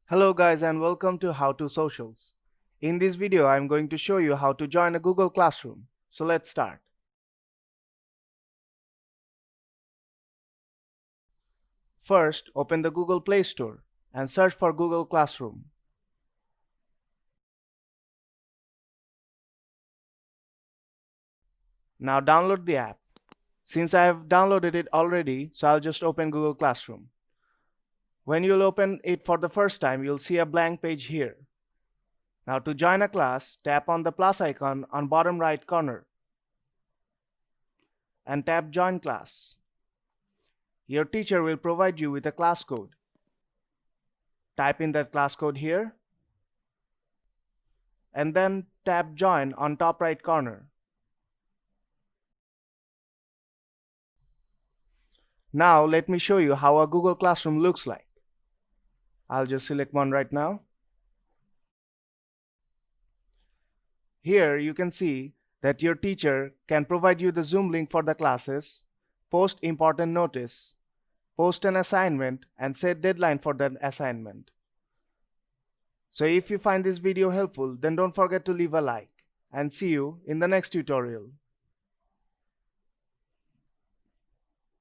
Hello guys and welcome to How to Socials. In this video I'm going to show you how to join a Google Classroom. So let's start. First, open the Google Play Store and search for Google Classroom. Now download the app. Since I have downloaded it already, so I'll just open Google Classroom. When you'll open it for the first time, you'll see a blank page here. Now to join a class, tap on the plus icon on bottom right corner and tap Join Class. Your teacher will provide you with a class code. Type in that class code here and then tap Join on top right corner. Now let me show you how a Google Classroom looks like. I'll just select one right now. Here you can see that your teacher can provide you the Zoom link for the classes, post important notice, post an assignment, and set deadline for that assignment. So if you find this video helpful, then don't forget to leave a like, and see you in the next tutorial.